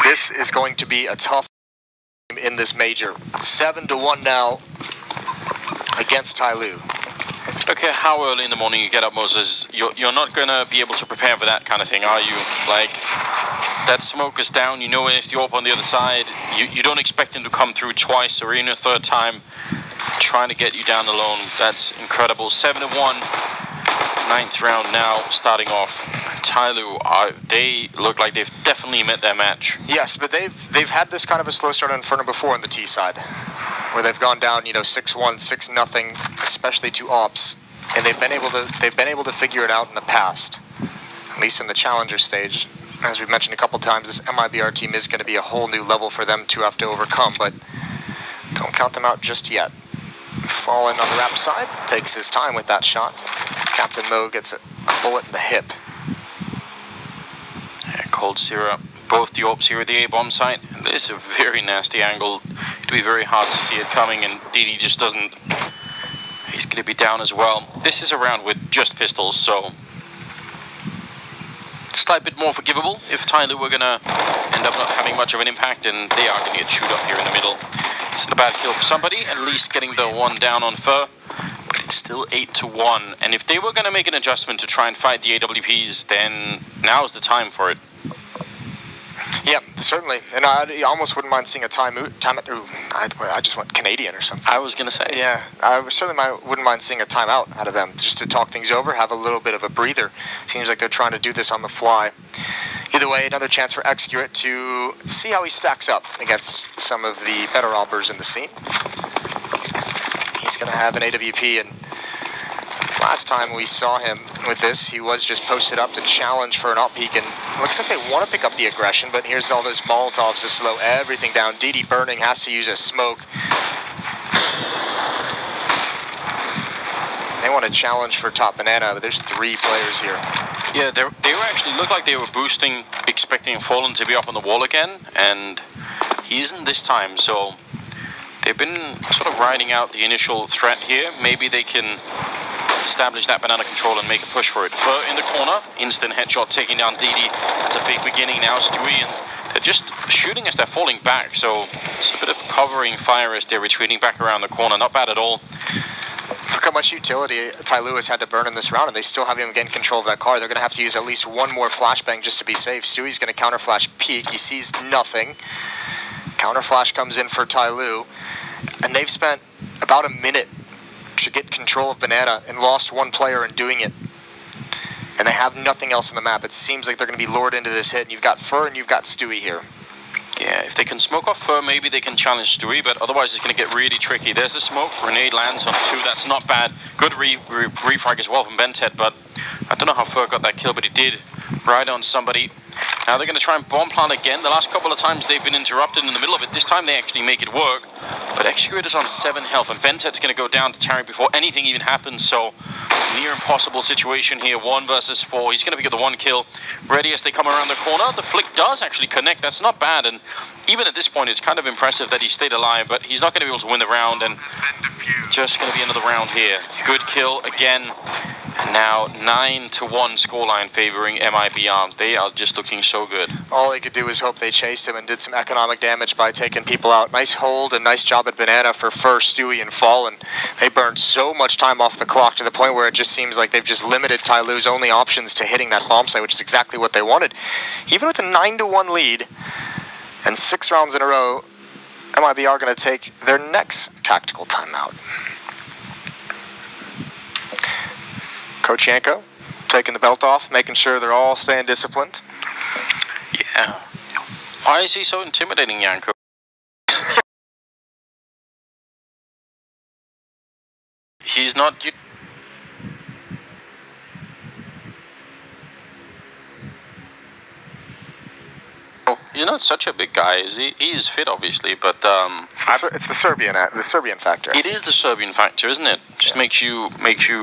This is going to be a tough game in this major. 7-1 now against Tyloo. Okay, how early in the morning you get up, Moses? You're not going to be able to prepare for that kind of thing, are you? Like, that smoke is down, you know it's the AWP on the other side. You don't expect him to come through twice or even a third time trying to get you down alone. That's incredible. 7-1, 9th round now, starting off. Tyloo, they look like they've definitely met their match. Yes, but they've had this kind of a slow start on Inferno before on the T side, where they've gone down, 6-1, 6-0, especially to ops, and they've been able to figure it out in the past, at least in the challenger stage. As we've mentioned a couple times, this Mibr team is going to be a whole new level for them to have to overcome, but don't count them out just yet. Fallen on the ramp side, takes his time with that shot. Captain Mo gets a bullet in the hip. Yeah, Cold Zero, both the AWPs here at the A-bomb site. This is a very nasty angle. It'll be very hard to see it coming, and DD just doesn't. He's going to be down as well. This is a round with just pistols, so slight bit more forgivable if Tyloo were going to end up not having much of an impact, and they are going to get chewed up here in the middle. It's not a bad kill for somebody, at least getting the one down on Fur, but it's still 8-1, and if they were going to make an adjustment to try and fight the AWPs, then now's the time for it. Yeah, certainly, and I almost wouldn't mind seeing a I just went Canadian or something. I was going to say. Yeah, I certainly wouldn't mind seeing a timeout out of them, just to talk things over, have a little bit of a breather. Seems like they're trying to do this on the fly. Either way, another chance for Execute to see how he stacks up against some of the better robbers in the scene. He's going to have an AWP, and last time we saw him with this, he was just posted up to challenge for an op peek, and looks like they want to pick up the aggression, but here's all those Molotovs to slow everything down. DD burning, has to use a smoke. They want to challenge for top banana, but there's 3 players here. Yeah, they were actually looked like they were boosting, expecting Fallen to be up on the wall again, and he isn't this time, so they've been sort of riding out the initial threat here. Maybe they can establish that banana control and make a push for it. Fur in the corner, instant headshot taking down DD. That's a big beginning now. Stewie, and they're just shooting as they're falling back, so it's a bit of covering fire as they're retreating back around the corner. Not bad at all. Look how much utility Tyloo has had to burn in this round, and they still haven't even gained control of that car. They're going to have to use at least one more flashbang just to be safe. Stewie's going to counter flash peek. He sees nothing. Counter flash comes in for Tyloo, and they've spent about a minute to get control of banana and lost one player in doing it, and they have nothing else on the map. It seems like they're going to be lured into this hit, and you've got Fur and you've got Stewie here. Yeah, if they can smoke off Fur, maybe they can challenge Stewie, but otherwise it's going to get really tricky. There's the smoke. Grenade lands on 2. That's not bad. Good refrag as well from Bentet, but I don't know how Fur got that kill, but he did. Right on somebody. Now they're going to try and bomb plant again. The last couple of times they've been interrupted in the middle of it. This time they actually make it work. But Executor's on 7 health, and Bentet's going to go down to Tarek before anything even happens. So near impossible situation here. 1 versus 4. He's going to pick up the 1 kill. Ready as they come around the corner. The flick does actually connect. That's not bad. And even at this point, it's kind of impressive that he stayed alive. But he's not going to be able to win the round. And just going to be another round here. Good kill again. And now 9-1 scoreline favoring Mibr. They are just looking so good. All they could do was hope they chased him and did some economic damage by taking people out. Nice hold and nice job at banana for Fur, Stewie, and Fallen. They burned so much time off the clock to the point where it just seems like they've just limited Tyloo's only options to hitting that bomb site, which is exactly what they wanted. Even with a 9-1 lead and 6 rounds in a row, Mibr are going to take their next tactical timeout. Coach Yanko taking the belt off, making sure they're all staying disciplined. Yeah. Why is he so intimidating, Yanko? He's not... He's not such a big guy, is he? He's fit, obviously, but it's the Serbian factor. It is the Serbian factor, isn't it? Just makes you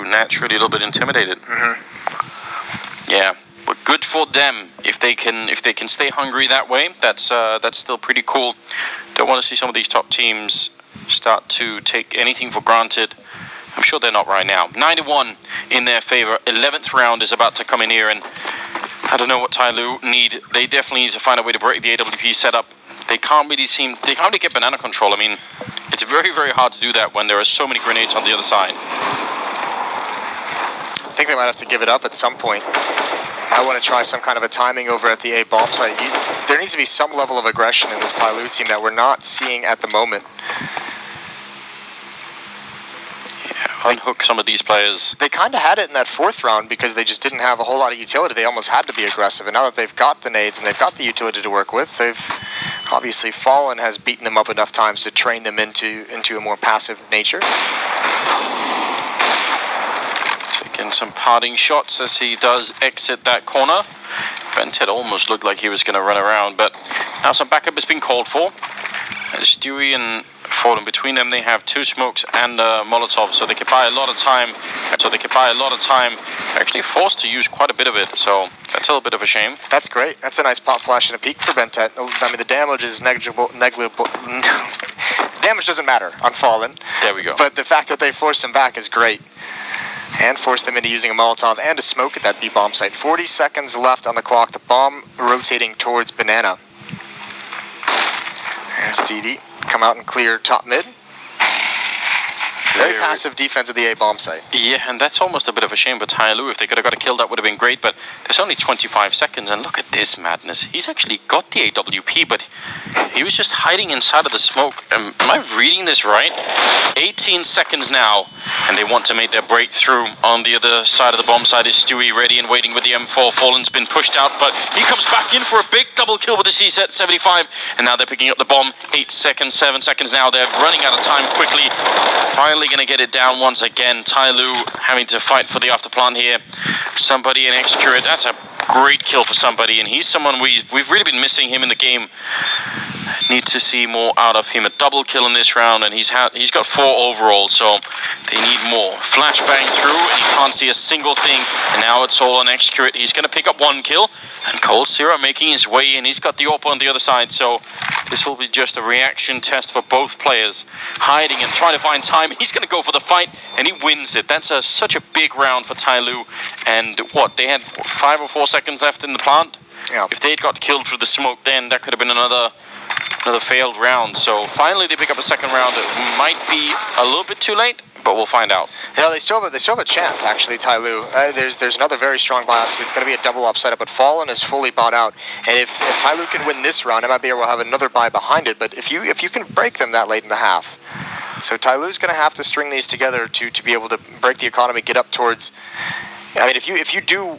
naturally a little bit intimidated. Mm-hmm. Yeah, but good for them if they can stay hungry that way. That's still pretty cool. Don't want to see some of these top teams start to take anything for granted. I'm sure they're not right now. 9-1 in their favor. 11th round is about to come in here, and I don't know what Tyloo need. They definitely need to find a way to break the AWP setup. They can't really get banana control. I mean, it's very, very hard to do that when there are so many grenades on the other side. I think they might have to give it up at some point. I want to try some kind of a timing over at the A bomb site. There needs to be some level of aggression in this Tyloo team that we're not seeing at the moment. Unhook some of these players. They kind of had it in that fourth round because they just didn't have a whole lot of utility. They almost had to be aggressive, and now that they've got the nades and they've got the utility to work with, they've obviously Fallen has beaten them up enough times to train them into a more passive nature. Taking some parting shots as he does exit that corner. Bentet almost looked like he was going to run around, but now some backup has been called for. And Stewie and Fallen, between them they have 2 smokes and Molotov, so they could buy a lot of time. Actually forced to use quite a bit of it, so that's a little bit of a shame. That's great. That's a nice pop flash and a peek for Bentet. I mean, the damage is negligible. Damage doesn't matter on Fallen. There we go. But the fact that they forced him back is great. And forced them into using a Molotov and a smoke at that B bomb site. 40 seconds left on the clock. The bomb rotating towards Banana. There's DD. Come out and clear top mid. Very passive defense at the A bomb site. Yeah, and that's almost a bit of a shame for Tyloo. If they could have got a kill, that would have been great, but there's only 25 seconds, and look at this madness. He's actually got the AWP, but he was just hiding inside of the smoke. Am I reading this right? 18 seconds now, and they want to make their breakthrough. On the other side of the bomb site is Stewie, ready and waiting with the M4. Fallen's been pushed out, but he comes back in for a big double kill with the C-set 75, and now they're picking up the bomb. 8 seconds, 7 seconds now. They're running out of time quickly. Finally going to get it down once again. Tyloo having to fight for the afterplant here. Somebody in Execurate. That's a great kill for somebody, and he's someone we've really been missing him in the game. Need to see more out of him. A double kill in this round, and he's got 4 overall, so they need more. Flashbang through, and he can't see a single thing, and now it's all on Execurate. He's going to pick up 1 kill, and Cold Zero making his way in. He's got the AWP on the other side, so this will be just a reaction test for both players. Hiding and trying to find time. He's going to go for the fight, and he wins it. That's such a big round for Tyloo, and they had 5 or 4 seconds left in the plant. Yeah. If they'd got killed through the smoke, then that could have been another failed round. So finally they pick up a second round. It might be a little bit too late, but we'll find out. Yeah, they still have a chance, actually, Tyloo. There's another very strong buy up, so it's going to be a double up setup, but Fallen is fully bought out. And if Tyloo can win this round, MIBR will have another buy behind it, but if you can break them that late in the half. So Tyloo's going to have to string these together to be able to break the economy, get up towards... I mean, if you do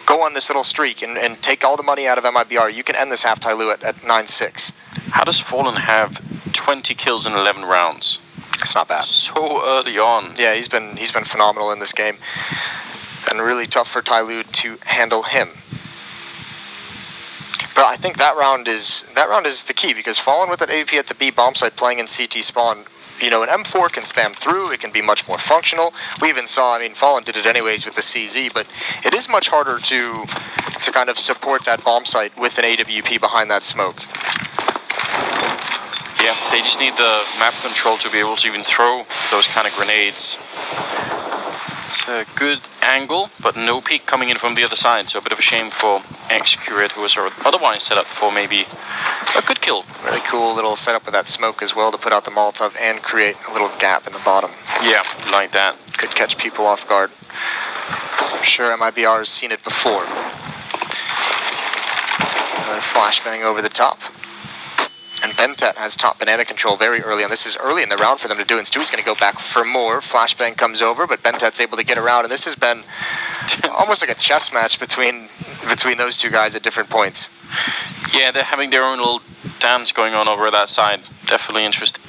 go on this little streak and take all the money out of MIBR, you can end this half Tyloo at 9-6. How does Fallen have 20 kills in 11 rounds? It's not bad. So early on. Yeah, he's been phenomenal in this game, and really tough for Tyloo to handle him. But I think that round is the key, because Fallen with an AWP at the B bomb site playing in CT spawn, an M4 can spam through. It can be much more functional. We even saw, Fallen did it anyways with the CZ, but it is much harder to kind of support that bomb site with an AWP behind that smoke. Yeah, they just need the map control to be able to even throw those kind of grenades. It's a good angle, but no peek coming in from the other side, so a bit of a shame for Execurate, who was otherwise set up for maybe a good kill. Really cool little setup with that smoke as well to put out the Molotov and create a little gap in the bottom. Yeah, like that. Could catch people off guard. I'm sure MIBR has seen it before. Another flashbang over the top. And Bentet has top banana control very early on. This is early in the round for them to do, and Stewie's going to go back for more. Flashbang comes over, but Bentet's able to get around, and this has been almost like a chess match between those two guys at different points. Yeah, they're having their own little dance going on over that side. Definitely interesting.